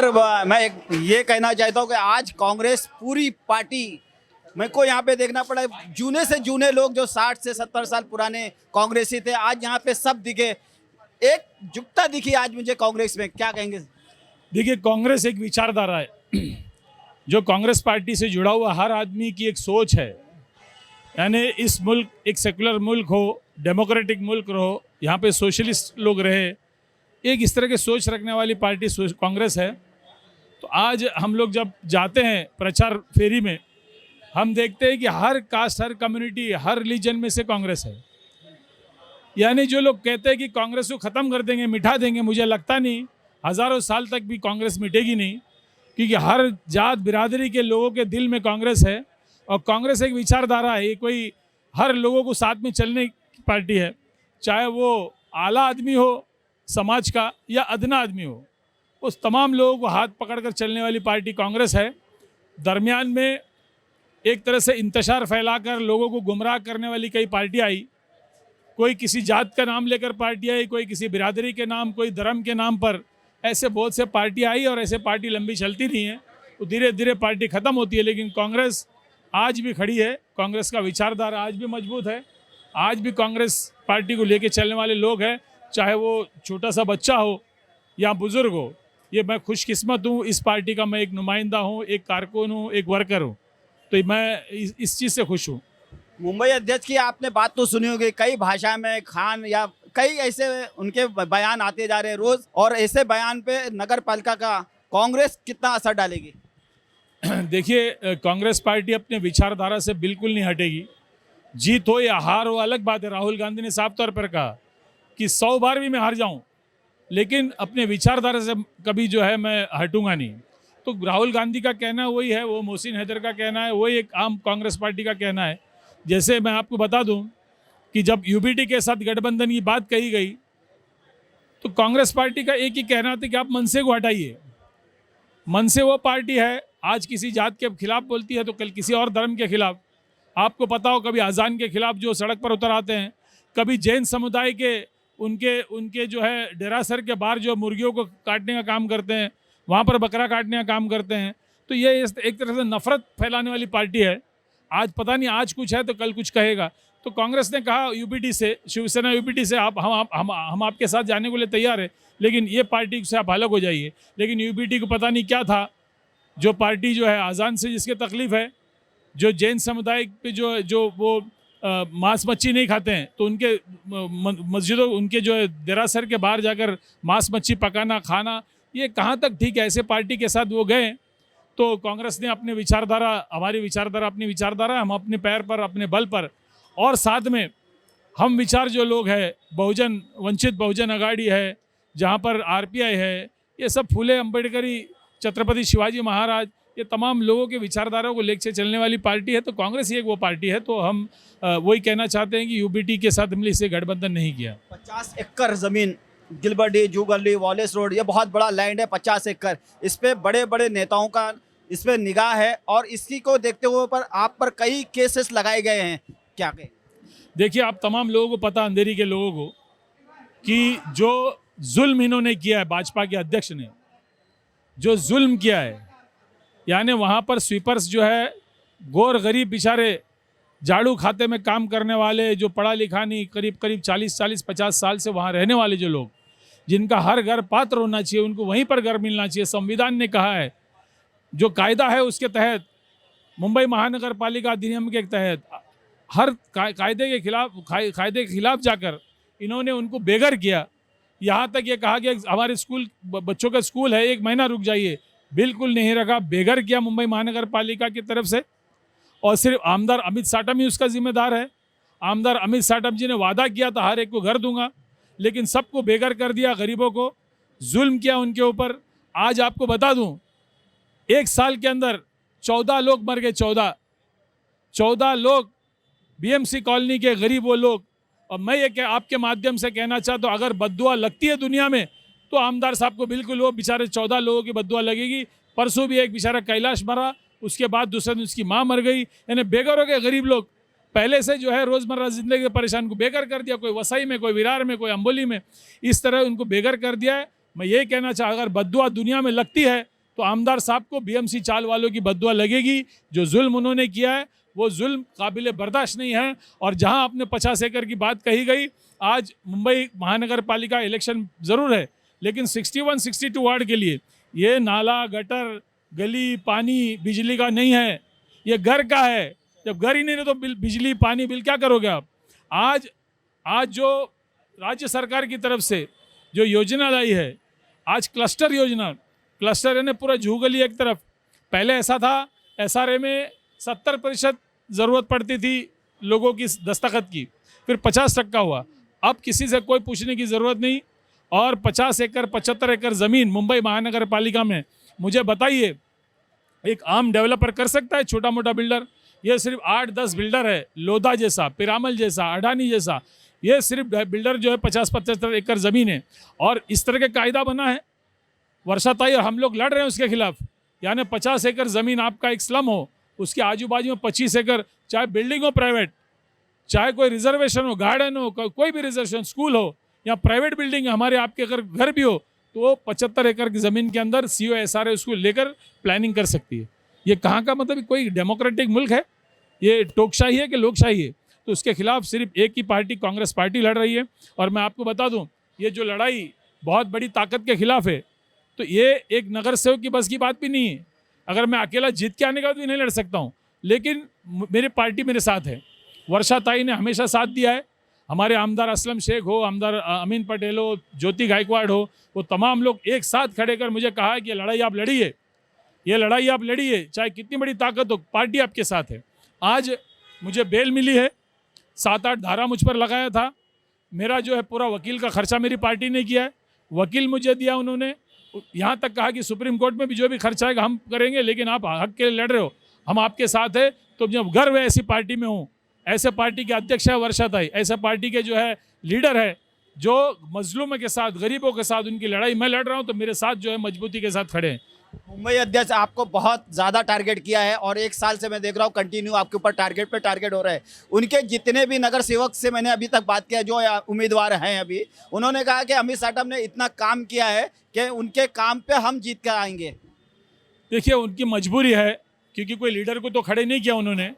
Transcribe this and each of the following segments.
Sir मैं ये कहना चाहता हूँ कि आज कांग्रेस पूरी पार्टी मेरे को यहाँ पे देखना पड़ा, जूने से जूने लोग जो 60 से 70 साल पुराने कांग्रेसी थे आज यहाँ पे सब दिखे, एकजुटता दिखी आज मुझे कांग्रेस में। क्या कहेंगे? देखिए, कांग्रेस एक विचारधारा है जो कांग्रेस पार्टी से जुड़ा हुआ हर आदमी की एक सोच है। यानी इस मुल्क एक सेकुलर मुल्क हो, डेमोक्रेटिक मुल्क हो, यहाँ पे सोशलिस्ट लोग रहे, एक इस तरह की सोच रखने वाली पार्टी कांग्रेस है। तो आज हम लोग जब जाते हैं प्रचार फेरी में, हम देखते हैं कि हर कास्ट, हर कम्युनिटी, हर रिलीजन में से कांग्रेस है। यानी जो लोग कहते हैं कि कांग्रेस को ख़त्म कर देंगे, मिटा देंगे, मुझे लगता नहीं, हज़ारों साल तक भी कांग्रेस मिटेगी नहीं, क्योंकि हर जात बिरादरी के लोगों के दिल में कांग्रेस है। और कांग्रेस एक विचारधारा है, ये कोई हर लोगों को साथ में चलने की पार्टी है, चाहे वो आला आदमी हो समाज का या अदना आदमी हो, उस तमाम लोगों को हाथ पकड़कर चलने वाली पार्टी कांग्रेस है। दरमियान में एक तरह से इंतशार फैलाकर लोगों को गुमराह करने वाली कई पार्टी आई, कोई किसी जात का नाम लेकर पार्टी आई, कोई किसी बिरादरी के नाम, कोई धर्म के नाम पर, ऐसे बहुत से पार्टी आई और ऐसे पार्टी लंबी चलती नहीं है, तो धीरे धीरे पार्टी ख़त्म होती है। लेकिन कांग्रेस आज भी खड़ी है, कांग्रेस का विचारधारा आज भी मजबूत है, आज भी कांग्रेस पार्टी को लेके चलने वाले लोग हैं, चाहे वो छोटा सा बच्चा हो या बुज़ुर्ग हो। ये मैं खुशकिस्मत हूँ, इस पार्टी का मैं एक नुमाइंदा हूँ, एक कारकुन हूँ, एक वर्कर हूँ, तो मैं इस चीज़ से खुश हूँ। मुंबई अध्यक्ष की आपने बात तो सुनी होगी, कई भाषा में खान या कई ऐसे उनके बयान आते जा रहे हैं रोज, और ऐसे बयान पे नगर पालिका का कांग्रेस कितना असर डालेगी? देखिए, कांग्रेस पार्टी अपने विचारधारा से बिल्कुल नहीं हटेगी। जीत हो या हार हो अलग बात है। राहुल गांधी ने साफ तौर पर कहा कि 100 बार भी मैं हार जाऊं, लेकिन अपने विचारधारा से कभी जो है मैं हटूंगा नहीं। तो राहुल गांधी का कहना वही है, वो मोहसिन हैदर का कहना है, वही एक आम कांग्रेस पार्टी का कहना है। जैसे मैं आपको बता दूं कि जब यूबीटी के साथ गठबंधन की बात कही गई, तो कांग्रेस पार्टी का एक ही कहना था कि आप मनसे को हटाइए। मनसे वो पार्टी है, आज किसी जात के खिलाफ बोलती है तो कल किसी और धर्म के खिलाफ। आपको पता हो, कभी अजान के खिलाफ जो सड़क पर उतर आते हैं, कभी जैन समुदाय के उनके जो है डेरासर के बाहर जो मुर्गियों को काटने का काम करते हैं, वहाँ पर बकरा काटने का काम करते हैं। तो ये एक तरह से नफरत फैलाने वाली पार्टी है। आज पता नहीं, आज कुछ है तो कल कुछ कहेगा। तो कांग्रेस ने कहा यूपीटी से, शिवसेना यूपीटी से, आप हम आपके साथ जाने के लिए तैयार है, लेकिन ये पार्टी से आप अलग हो जाइए। लेकिन यूपीटी को पता नहीं क्या था, जो पार्टी जो है अजान से जिसके तकलीफ़ है, जो जैन समुदाय पे जो वो मांस मच्छी नहीं खाते हैं, तो उनके मस्जिदों, उनके जो है देरासर के बाहर जाकर मांस मच्छी पकाना खाना, ये कहाँ तक ठीक है? ऐसे पार्टी के साथ वो गए। तो कांग्रेस ने अपने विचारधारा, हमारी विचारधारा अपनी विचारधारा, हम अपने पैर पर, अपने बल पर, और साथ में हम विचार जो लोग हैं, बहुजन वंचित बहुजन अघाड़ी है, जहाँ पर आरपीआई है, ये सब फूले अम्बेडकरी, छत्रपति शिवाजी महाराज, ये तमाम लोगों के विचारधारा को लेकर चलने वाली पार्टी है। तो कांग्रेस ही एक वो पार्टी है। तो हम वही कहना चाहते हैं कि यूबीटी के साथ हमने इसे गठबंधन नहीं किया। 50 एकड़ जमीन, गिलबर्ट डी, जू गली, वॉलेस रोड, ये बहुत बड़ा लैंड है, 50 एकड़। इस पे बड़े बड़े नेताओं का इस पे निगाह है, और इसी को देखते हुए पर आप पर कई केसेस लगाए गए हैं। क्या कहें? देखिए, आप तमाम लोगों को पता, अंधेरी के लोगों को, कि जो जुल्म इन्होंने किया है, भाजपा के अध्यक्ष ने जो जुल्म किया है, यानी वहाँ पर स्वीपर्स जो है, गौर गरीब बेचारे झाड़ू खाते में काम करने वाले, जो पढ़ा लिखा नहीं, करीब 40-50 साल से वहाँ रहने वाले जो लोग, जिनका हर घर पात्र होना चाहिए, उनको वहीं पर घर मिलना चाहिए। संविधान ने कहा है, जो कायदा है उसके तहत, मुंबई महानगर पालिका अधिनियम के तहत, हर कायदे के खिलाफ जाकर इन्होंने उनको बेघर किया। यहाँ तक ये कहा गया हमारे स्कूल, बच्चों का स्कूल है, 1 महीना रुक जाइए, बिल्कुल नहीं रखा, बेघर किया मुंबई महानगर पालिका की तरफ से। और सिर्फ आमदार अमित साटम ही उसका जिम्मेदार है। आमदार अमित साटम जी ने वादा किया था हर एक को घर दूंगा, लेकिन सबको बेघर कर दिया, गरीबों को जुल्म किया उनके ऊपर। आज आपको बता दूं, 1 साल के अंदर 14 लोग मर गए, 14 लोग, बीएमसी कॉलोनी के गरीब वो लोग। और मैं ये आपके माध्यम से कहना चाहता हूँ, अगर बद्दुआ लगती है दुनिया में, तो आमदार साहब को बिल्कुल वो बेचारे 14 लोगों की बद्दुआ लगेगी। परसों भी एक बेचारा कैलाश मरा, उसके बाद दूसरे दिन उसकी माँ मर गई। यानी बेघर हो गए गरीब लोग, पहले से जो है रोज़मर्रा ज़िंदगी के परेशान को बेघर कर दिया, कोई वसई में, कोई विरार में, कोई अम्बोली में, इस तरह उनको बेघर कर दिया है। मैं यही कहना चाह, अगर बद्दुआ दुनिया में लगती है तो आमदार साहब को बीएमसी चाल वालों की बद्दुआ लगेगी। जो जुल्म उन्होंने किया है वो जुल्म काबिल बर्दाश्त नहीं है। और जहां आपने 50 एकड़ की बात कही गई, आज मुंबई महानगर पालिका इलेक्शन ज़रूर है, लेकिन 61-62 वार्ड के लिए ये नाला, गटर, गली, पानी, बिजली का नहीं है, ये घर का है। जब घर ही नहीं है तो बिजली पानी बिल क्या करोगे आप? आज जो राज्य सरकार की तरफ से जो योजना लाई है, आज क्लस्टर योजना, क्लस्टर यानी पूरा जूगली एक तरफ। पहले ऐसा था एसआरए में 70% ज़रूरत पड़ती थी लोगों की दस्तखत की, फिर 50% हुआ। अब किसी से कोई पूछने की ज़रूरत नहीं। और 50 एकड़ 75 एकड़ ज़मीन मुंबई महानगर पालिका में, मुझे बताइए एक आम डेवलपर कर सकता है? छोटा मोटा बिल्डर? ये सिर्फ 8-10 बिल्डर है, लोधा जैसा, पिरामल जैसा, अडानी जैसा, ये सिर्फ बिल्डर जो है 50-75 एकड़ ज़मीन है। और इस तरह का कायदा बना है वर्षाताई, और हम लोग लड़ रहे हैं उसके खिलाफ। यानी 50 एकड़ ज़मीन आपका एक स्लम हो, उसके आजू बाजू में 25 एकड़, चाहे बिल्डिंग हो प्राइवेट, चाहे कोई रिजर्वेशन हो, गार्डन हो, कोई भी रिजर्वेशन, स्कूल हो या प्राइवेट बिल्डिंग है, हमारे आपके अगर घर भी हो, तो वो 75 एकड़ की ज़मीन के अंदर सीओ एसआरए उसको लेकर प्लानिंग कर सकती है। ये कहाँ का मतलब कोई डेमोक्रेटिक मुल्क है? ये टोकशाही है कि लोकशाही है? तो उसके खिलाफ सिर्फ एक ही पार्टी, कांग्रेस पार्टी लड़ रही है। और मैं आपको बता दूं, ये जो लड़ाई बहुत बड़ी ताकत के खिलाफ है, तो ये एक नगर सेवक की बस की बात भी नहीं है। अगर मैं अकेला जीत के आने के बाद भी नहीं लड़ सकता हूँ, लेकिन मेरी पार्टी मेरे साथ है। वर्षाताई ने हमेशा साथ दिया है। हमारे आमदार असलम शेख हो, आमदार अमीन पटेल हो, ज्योति गायकवाड़ हो, वो तमाम लोग एक साथ खड़े कर मुझे कहा है कि ये लड़ाई आप लड़िए, ये लड़ाई आप लड़िए, चाहे कितनी बड़ी ताकत हो, पार्टी आपके साथ है। आज मुझे बेल मिली है, 7-8 धारा मुझ पर लगाया था। मेरा जो है पूरा वकील का खर्चा मेरी पार्टी ने किया है, वकील मुझे दिया उन्होंने। यहाँ तक कहा कि सुप्रीम कोर्ट में भी जो भी खर्चा आएगा हम करेंगे, लेकिन आप हक के लिए लड़ रहे हो, हम आपके साथ है। तो जब गर्व है ऐसी पार्टी में हूँ, ऐसे पार्टी के अध्यक्ष है वर्षाताई, ऐसे पार्टी के जो है लीडर है, जो मजलूमों के साथ, गरीबों के साथ उनकी लड़ाई मैं लड़ रहा हूँ, तो मेरे साथ जो है मजबूती के साथ खड़े हैं। मुंबई अध्यक्ष आपको बहुत ज़्यादा टारगेट किया है और 1 साल से मैं देख रहा हूँ कंटिन्यू आपके ऊपर टारगेट पे टारगेट हो रहा है। उनके जितने भी नगर सेवक से मैंने अभी तक बात किया, जो उम्मीदवार हैं अभी, उन्होंने कहा कि अमित साटम ने इतना काम किया है कि उनके काम पे हम जीत कर आएंगे। देखिए उनकी मजबूरी है, क्योंकि कोई लीडर को तो खड़े नहीं किया उन्होंने,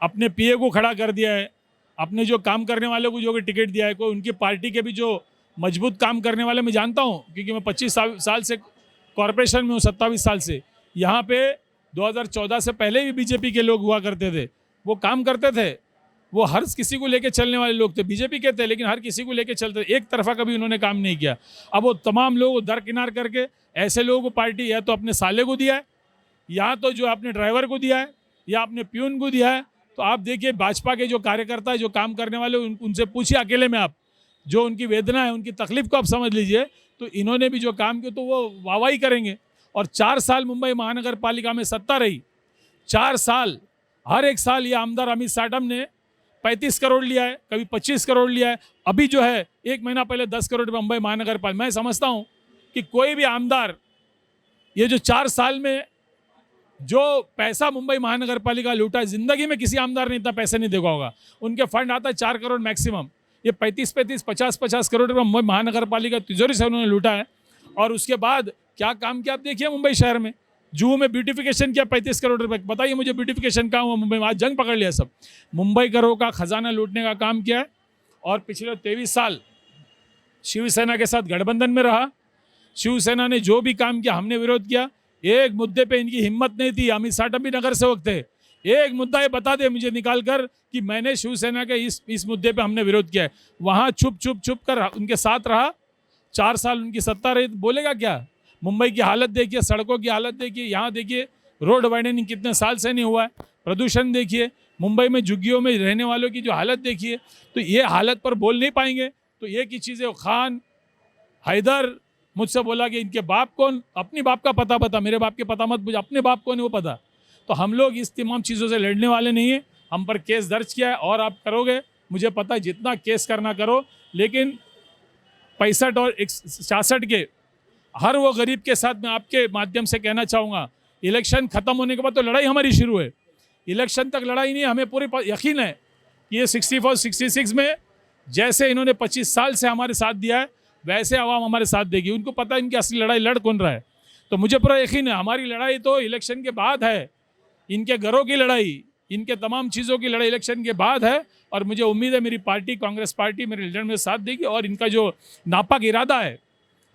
अपने पीए को खड़ा कर दिया है, अपने जो काम करने वाले को जो टिकट दिया है। कोई उनकी पार्टी के भी जो मजबूत काम करने वाले मैं जानता हूँ, क्योंकि मैं 25 साल से कॉरपोरेशन में हूँ, 27 साल से। यहाँ पे 2014 से पहले भी बीजेपी के लोग हुआ करते थे, वो काम करते थे, वो हर किसी को लेके चलने वाले लोग थे, बीजेपी के थे, लेकिन हर किसी को लेके चलते थे, एक तरफा कभी उन्होंने काम नहीं किया। अब वो तमाम लोगों को दरकिनार करके ऐसे लोगों को पार्टी या तो अपने साले को दिया है, या तो जो अपने ड्राइवर को दिया है, या अपने प्यून को दिया है। तो आप देखिए भाजपा के जो कार्यकर्ता है, जो काम करने वाले, उनसे पूछिए अकेले में आप, जो उनकी वेदना है, उनकी तकलीफ को आप समझ लीजिए। तो इन्होंने भी जो काम किया तो वो वाहवाही करेंगे। और 4 साल मुंबई महानगर पालिका में सत्ता रही, 4 साल, हर एक साल ये आमदार अमित साटम ने 35 करोड़ लिया है, कभी 25 करोड़ लिया है। अभी जो है 1 महीना पहले 10 करोड़ मुंबई महानगर पालिका। मैं समझता हूँ कि कोई भी आमदार ये जो 4 साल में जो पैसा मुंबई महानगर पालिका लूटा है, जिंदगी में किसी आमदार ने इतना पैसा नहीं देखा होगा। उनके फंड आता है 4 करोड़ मैक्सिमम, ये 35-35, 50-50 करोड़ रुपये मुंबई महानगर पालिका तिजोरी से उन्होंने लूटा है। और उसके बाद क्या काम किया आप देखिए मुंबई शहर में। जुहू में ब्यूटिफिकेशन किया 35 करोड़ रुपए, बताइए मुझे ब्यूटिफिकेशन कहाँ हुआ मुंबई में? आज जंग पकड़ लिया सब, मुंबई करों का खजाना लूटने का काम किया है। और पिछले 23 साल शिवसेना के साथ गठबंधन में रहा, शिवसेना ने जो भी काम किया हमने विरोध किया। एक मुद्दे पे इनकी हिम्मत नहीं थी, अमित साटम भी नगर सेवक थे, एक मुद्दा ये बता दे मुझे निकाल कर कि मैंने शिवसेना के इस मुद्दे पे हमने विरोध किया है। वहाँ छुप कर उनके साथ रहा, 4 साल उनकी सत्ता रही, बोलेगा क्या? मुंबई की हालत देखिए, सड़कों की हालत देखिए, यहाँ देखिए रोड वाइडनिंग कितने साल से नहीं हुआ है, प्रदूषण देखिए, मुंबई में झुग्गियों में रहने वालों की जो हालत देखिए। तो ये हालत पर बोल नहीं पाएंगे। तो ये की चीज़ें खान हैदर मुझसे बोला कि इनके बाप कौन, अपनी बाप का पता बता, मेरे बाप के पता मत पूछ, अपने बाप कौन है वो पता। तो हम लोग इस तमाम चीज़ों से लड़ने वाले नहीं हैं। हम पर केस दर्ज किया है और आप करोगे, मुझे पता है जितना केस करना करो, लेकिन 65 और 66 के हर वो गरीब के साथ मैं आपके माध्यम से कहना चाहूँगा, इलेक्शन ख़त्म होने के बाद तो लड़ाई हमारी शुरू है, इलेक्शन तक लड़ाई नहीं है। हमें पूरी यकीन है कि ये 64-66 में जैसे इन्होंने 25 साल से हमारे साथ दिया है, वैसे आवाम हमारे साथ देगी। उनको पता है इनकी असली लड़ाई लड़ कौन रहा है। तो मुझे पूरा यकीन है हमारी लड़ाई तो इलेक्शन के बाद है, इनके घरों की लड़ाई, इनके तमाम चीज़ों की लड़ाई इलेक्शन के बाद है। और मुझे उम्मीद है मेरी पार्टी कांग्रेस पार्टी मेरे लीडर में साथ देगी और इनका जो नापाक इरादा है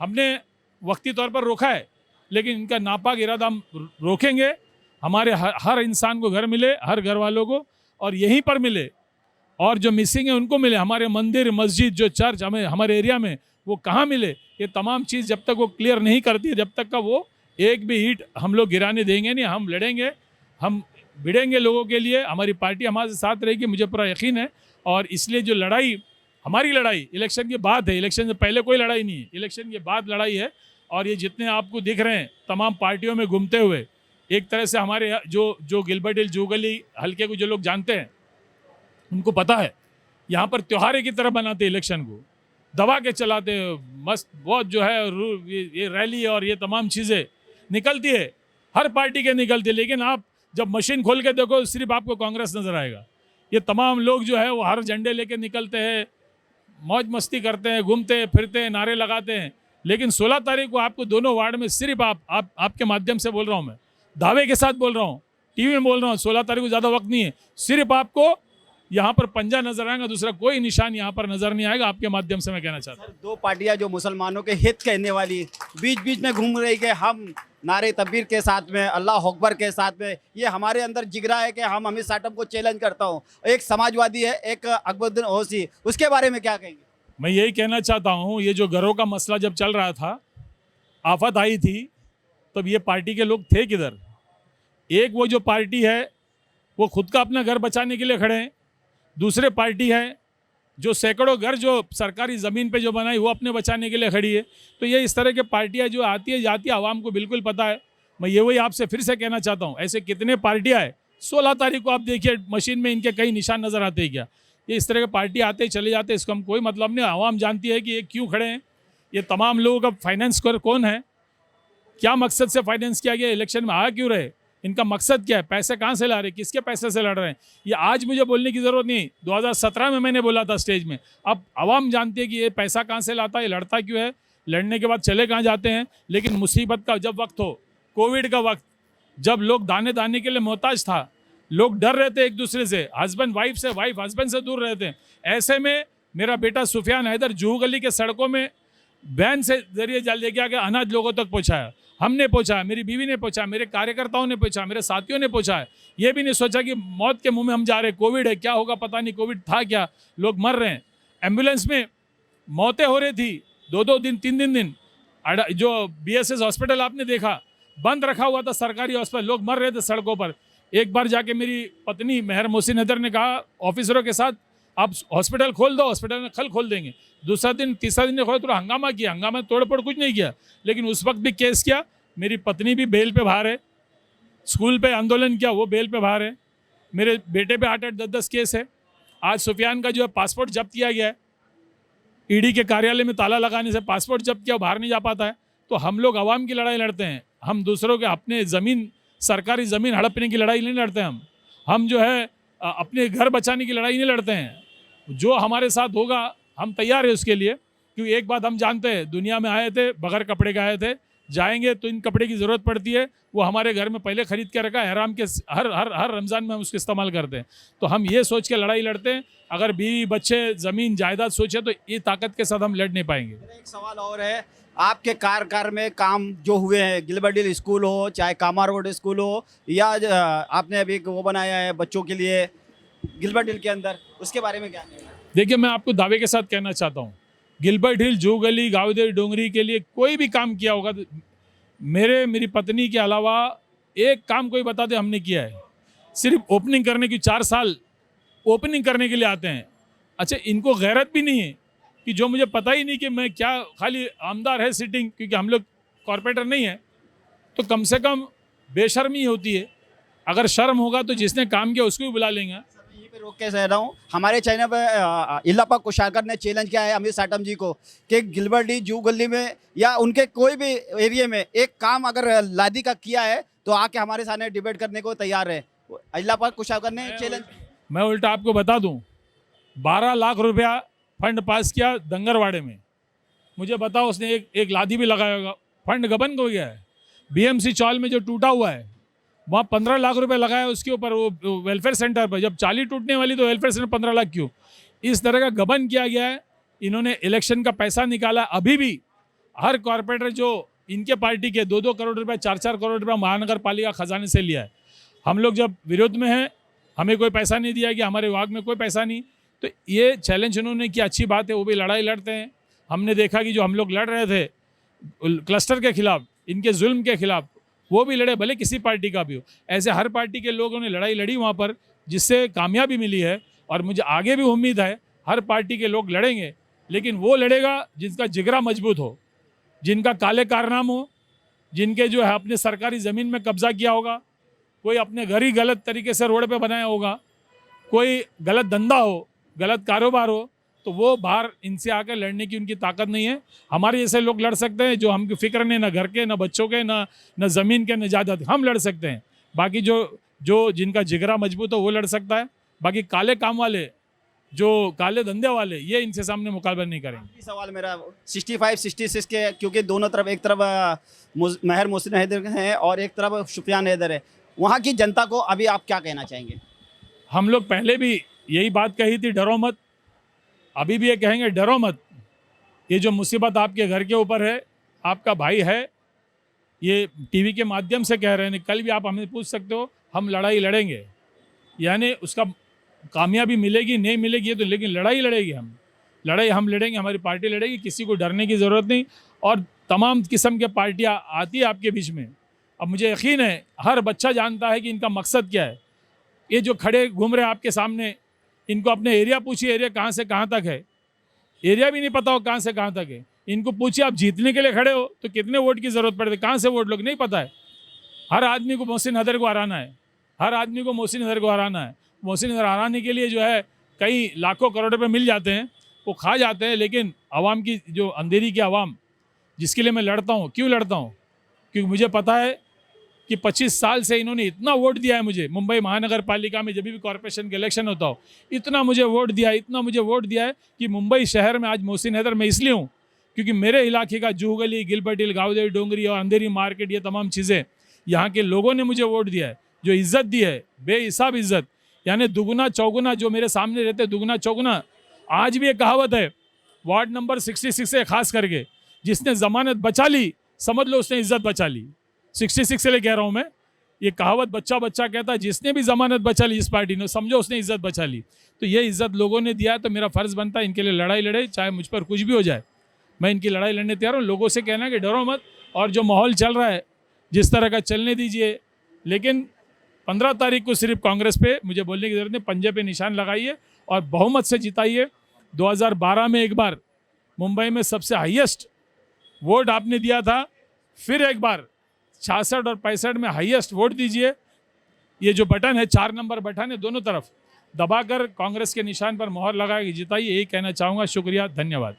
हमने वक्ती तौर पर रोका है, लेकिन इनका नापाक इरादा हम रोकेंगे। हमारे हर इंसान को घर मिले, हर घर वालों को, और यहीं पर मिले, और जो मिसिंग है उनको मिले। हमारे मंदिर मस्जिद जो चर्च हमें हमारे एरिया में वो कहाँ मिले, ये तमाम चीज़ जब तक वो क्लियर नहीं करती है, जब तक का वो एक भी ईंट हम लोग गिराने देंगे नहीं। हम लड़ेंगे, हम भिड़ेंगे लोगों के लिए, हमारी पार्टी हमारे साथ रहेगी, मुझे पूरा यकीन है। और इसलिए जो लड़ाई, हमारी लड़ाई इलेक्शन के बाद है, इलेक्शन से पहले कोई लड़ाई नहीं है, इलेक्शन के बाद लड़ाई है। और ये जितने आपको दिख रहे हैं तमाम पार्टियों में घूमते हुए, एक तरह से हमारे जो गिलबर्ट हिल जूगली हल्के को जो लोग जानते हैं उनको पता है यहाँ पर त्योहारे की तरह बनाते इलेक्शन को, दबा के चलाते, मस्त बहुत जो है ये रैली और ये तमाम चीज़ें निकलती है, हर पार्टी के निकलती है। लेकिन आप जब मशीन खोल के देखो सिर्फ आपको कांग्रेस नज़र आएगा। ये तमाम लोग जो है वो हर झंडे लेके निकलते हैं, मौज मस्ती करते हैं, घूमते फिरते हैं, नारे लगाते हैं। लेकिन 16 तारीख को आपको दोनों वार्ड में सिर्फ आपके माध्यम से बोल रहा हूँ, मैं दावे के साथ बोल रहा हूँ, टीवी में बोल रहा हूँ, 16 तारीख को ज़्यादा वक्त नहीं है, सिर्फ आपको यहाँ पर पंजा नजर आएगा, दूसरा कोई निशान यहाँ पर नजर नहीं आएगा। आपके माध्यम से मैं कहना चाहता हूँ, दो पार्टियां जो मुसलमानों के हित कहने वाली बीच बीच में घूम रही कि हम नारे तकबीर के साथ में, अल्लाह अकबर के साथ में, ये हमारे अंदर जिगरा है कि हम अमित साटम को चैलेंज करता हूँ। एक समाजवादी है, एक अकबरुद्दीन ओवैसी, उसके बारे में क्या कहेंगे? मैं यही कहना चाहता हूँ, ये जो घरों का मसला जब चल रहा था, आफत आई थी, तब ये पार्टी के लोग थे किधर? एक वो जो पार्टी है वो खुद का अपना घर बचाने के लिए खड़े हैं, दूसरे पार्टी है जो सैकड़ों घर जो सरकारी ज़मीन पे जो बनाई वो अपने बचाने के लिए खड़ी है। तो ये इस तरह के पार्टियां जो आती है जाती है, आवाम को बिल्कुल पता है। मैं ये वही आपसे फिर से कहना चाहता हूँ, ऐसे कितने पार्टियां हैं, 16 तारीख को आप देखिए मशीन में इनके कई निशान नज़र आते हैं क्या? ये इस तरह के पार्टी आते चले जाते, इसका हम कोई मतलब नहीं। आवाम जानती है कि ये क्यों खड़े हैं, ये तमाम लोगों का फाइनेंस कौन है, क्या मकसद से फाइनेंस किया गया, इलेक्शन में आया क्यों रहे, इनका मकसद क्या है, पैसे कहाँ से ला रहे, किसके पैसे से लड़ रहे हैं। ये आज मुझे बोलने की ज़रूरत नहीं, 2017 में मैंने बोला था स्टेज में। अब आवाम जानती है कि ये पैसा कहाँ से लाता है, ये लड़ता क्यों है, लड़ने के बाद चले कहाँ जाते हैं। लेकिन मुसीबत का जब वक्त हो, कोविड का वक्त, जब लोग दाने दाने के लिए मोहताज था, लोग डर रहे थे एक दूसरे से, हस्बैंड वाइफ से, वाइफ हस्बैंड से दूर रहते हैं, ऐसे में मेरा बेटा सुफियान हैदर जूहू गली के सड़कों में वैन से जरिए जल लेके आके अनाज लोगों तक पहुँचाया। हमने पहुँचाया, मेरी बीवी ने पहुँचाया, मेरे कार्यकर्ताओं ने पहुँचाया, मेरे साथियों ने पहुँचाया। ये भी नहीं सोचा कि मौत के मुंह में हम जा रहे हैं, कोविड है, क्या होगा पता नहीं, कोविड था क्या, लोग मर रहे हैं। एम्बुलेंस में मौतें हो रही थी, 2-2 दिन 3-3 दिन। जो BSS हॉस्पिटल आपने देखा बंद रखा हुआ था, सरकारी हॉस्पिटल, लोग मर रहे थे सड़कों पर। एक बार जाके मेरी पत्नी मेहर मोहसिन हैदर ने कहा ऑफिसरों के साथ, आप हॉस्पिटल खोल दो, हॉस्पिटल में कल खोल देंगे। दूसरा दिन तीसरा दिन खोला, थोड़ा हंगामा किया, हंगामा तोड़फोड़ कुछ नहीं किया, लेकिन उस वक्त भी केस किया। मेरी पत्नी भी बेल पे बाहर है, स्कूल पे आंदोलन किया, वो बेल पे बाहर है। मेरे बेटे पे 8-8 10-10 केस है। आज सुफियान का जो है पासपोर्ट जब्त किया गया है, ईडी के कार्यालय में ताला लगाने से पासपोर्ट जब्त किया, बाहर नहीं जा पाता है। तो हम लोग आवाम की लड़ाई लड़ते हैं, हम दूसरों के अपने ज़मीन, सरकारी ज़मीन हड़पने की लड़ाई नहीं लड़ते। हम जो है अपने घर बचाने की लड़ाई नहीं लड़ते हैं। जो हमारे साथ होगा हम तैयार है उसके लिए, क्योंकि एक बात हम जानते हैं, दुनिया में आए थे बगैर कपड़े के आए थे, जाएंगे तो इन कपड़े की ज़रूरत पड़ती है। वो हमारे घर में पहले ख़रीद के रखा है, हराम के हर रमज़ान में हम उसको इस्तेमाल करते हैं। तो हम ये सोच के लड़ाई लड़ते हैं, अगर बीवी बच्चे ज़मीन जायदाद सोचे तो ये ताकत के साथ हम लड़ नहीं पाएंगे। एक सवाल और है, आपके कार में काम जो हुए हैं, गिलबर्ट हिल स्कूल हो, चाहे कामा रोड स्कूल हो, या आपने अभी वो बनाया है बच्चों के लिए गिलबर्ट हिल के अंदर, उसके बारे में क्या कहना है? देखिए, मैं आपको दावे के साथ कहना चाहता हूँ, गिलबर्ट हिल, जूहू गली, गावदेर डोंगरी के लिए कोई भी काम किया होगा तो मेरी पत्नी के अलावा एक काम कोई बता दे हमने किया है। सिर्फ ओपनिंग करने की 4 साल ओपनिंग करने के लिए आते हैं। अच्छा, इनको गैरत भी नहीं है कि जो मुझे पता ही नहीं कि मैं क्या, खाली आमदार है सिटिंग, क्योंकि हम लोग कॉरपोरेटर नहीं है, तो कम से कम बेशर्मी होती है। अगर शर्म होगा तो जिसने काम किया उसको भी बुला लेंगे। यहीं पे रोक के कह रहा हूँ, हमारे चैनल पर इल्लापा कुशाकर ने चैलेंज किया है अमित साटम जी को कि गिलबर्ट हिल, जूहू गली में या उनके कोई भी एरिया में एक काम अगर लादी का किया है तो आके हमारे सामने डिबेट करने को तैयार है। इल्लापा कुशाकर ने चैलेंज, मैं उल्टा आपको बता दूं, 12 लाख रुपया फंड पास किया दंगरवाड़े में। मुझे बताओ, उसने एक लादी भी लगाया होगा, फंड गबन हो गया है। बीएमसी चौल में जो टूटा हुआ है वहाँ 15 लाख रुपए लगाया उसके ऊपर, वो वेलफेयर सेंटर पर। जब चाली टूटने वाली तो वेलफेयर सेंटर 15 लाख क्यों? इस तरह का गबन किया गया है। इन्होंने इलेक्शन का पैसा निकाला। अभी भी हर कॉरपोरेटर जो इनके पार्टी के 2-2 करोड़ रुपए 4-4 करोड़ रुपए महानगर पालिका खजाने से लिया है। हम लोग जब विरोध में हैं, हमें कोई पैसा नहीं दिया गया, हमारे विभाग में कोई पैसा नहीं। तो ये चैलेंज उन्होंने किया, अच्छी बात है, वो भी लड़ाई लड़ते हैं। हमने देखा कि जो हम लोग लड़ रहे थे क्लस्टर के खिलाफ, इनके जुल्म के खिलाफ, वो भी लड़े, भले किसी पार्टी का भी हो। ऐसे हर पार्टी के लोगों ने लड़ाई लड़ी वहाँ पर, जिससे कामयाबी मिली है। और मुझे आगे भी उम्मीद है हर पार्टी के लोग लड़ेंगे, लेकिन वो लड़ेगा जिसका जिगरा मजबूत हो, जिनका काले कारनाम हो, जिनके जो है अपने सरकारी ज़मीन में कब्जा किया होगा, कोई अपने घर ही गलत तरीके से रोड पे बनाया होगा, कोई गलत धंधा हो, गलत कारोबार हो, तो वो बाहर इनसे आकर लड़ने की उनकी ताकत नहीं है। हमारे जैसे लोग लड़ सकते हैं, जो हमकी फिक्र नहीं, ना घर के, ना बच्चों के, ना ज़मीन के, ना जायदाद, हम लड़ सकते हैं। बाकी जो जिनका जिगरा मजबूत हो वो लड़ सकता है। बाकी काले काम वाले, जो काले धंधे वाले, ये इनसे सामने मुकाबला नहीं करेंगे। सवाल मेरा 65-66 के, क्योंकि दोनों तरफ, एक तरफ महर मोहसिन हैदर हैं और एक तरफ शुफियान हैदर है, वहाँ की जनता को अभी आप क्या कहना चाहेंगे? हम लोग पहले भी यही बात कही थी, डरो मत। अभी भी ये कहेंगे, डरो मत। ये जो मुसीबत आपके घर के ऊपर है, आपका भाई है, ये टीवी के माध्यम से कह रहे हैं, कल भी आप हमें पूछ सकते हो, हम लड़ाई लड़ेंगे। यानी उसका कामयाबी मिलेगी नहीं मिलेगी ये तो, लेकिन लड़ाई लड़ेगी हम लड़ेंगे, हमारी पार्टी लड़ेगी, किसी को डरने की ज़रूरत नहीं। और तमाम किस्म के पार्टियाँ आती है आपके बीच में। अब मुझे यकीन है हर बच्चा जानता है कि इनका मकसद क्या है। ये जो खड़े घूम रहे हैं आपके सामने, इनको अपने एरिया पूछिए, एरिया कहाँ से कहाँ तक है, एरिया भी नहीं पता हो कहाँ से कहाँ तक है। इनको पूछिए आप जीतने के लिए खड़े हो तो कितने वोट की ज़रूरत पड़ती है, कहाँ से वोट लोग नहीं पता है। हर आदमी को मोहसिन हैदर को हराना है, हर आदमी को मोहसिन हैदर को हराना है। मोहसिन हैदर हराने के लिए जो है कई लाखों करोड़ रुपये मिल जाते हैं, वो खा जाते हैं। लेकिन आवाम की जो अंधेरी की आवाम, जिसके लिए मैं लड़ता हूँ, क्यों लड़ता हूँ? क्योंकि मुझे पता है कि 25 साल से इन्होंने इतना वोट दिया है मुझे। मुंबई महानगर पालिका में जब भी कॉरपोरेशन का इलेक्शन होता हो, इतना मुझे वोट दिया है कि मुंबई शहर में आज मोहसिन हैदर मैं इसलिए हूँ क्योंकि मेरे इलाके का जूहू गली, गिलपटिल, गावदेवी, डोंगरी और अंधेरी मार्केट, ये तमाम चीज़ें यहाँ के लोगों ने मुझे वोट दिया है, जो इज्जत दी है, बेहिसाब इज्जत, यानी दुगुना चौगुना जो मेरे सामने रहते, दुगुना चौगुना। आज भी एक कहावत है वार्ड नंबर 66 से खास करके, जिसने ज़मानत बचा ली समझ लो उसने इज्जत बचा ली। 66 से ले कह रहा हूँ मैं, ये कहावत बच्चा कहता है, जिसने भी ज़मानत बचा ली इस पार्टी ने, समझो उसने इज्जत बचा ली। तो ये इज्जत लोगों ने दिया है, तो मेरा फ़र्ज़ बनता है इनके लिए लड़ाई लड़े, चाहे मुझ पर कुछ भी हो जाए, मैं इनकी लड़ाई लड़ने तैयार हूँ। लोगों से कहना है कि डरो मत, और जो माहौल चल रहा है जिस तरह का चलने दीजिए। लेकिन 15 तारीख को सिर्फ कांग्रेस पे मुझे बोलने की ज़रूरत नहीं, पंजे पे निशान लगाइए और बहुमत से जिताइए। 2012 में एक बार मुंबई में सबसे हाईएस्ट वोट आपने दिया था, फिर एक बार 66 और 65 में हाईएस्ट वोट दीजिए। ये जो बटन है, 4 नंबर बटन है, दोनों तरफ दबाकर कांग्रेस के निशान पर मोहर लगाकर जिताइए, यही कहना चाहूँगा। शुक्रिया, धन्यवाद।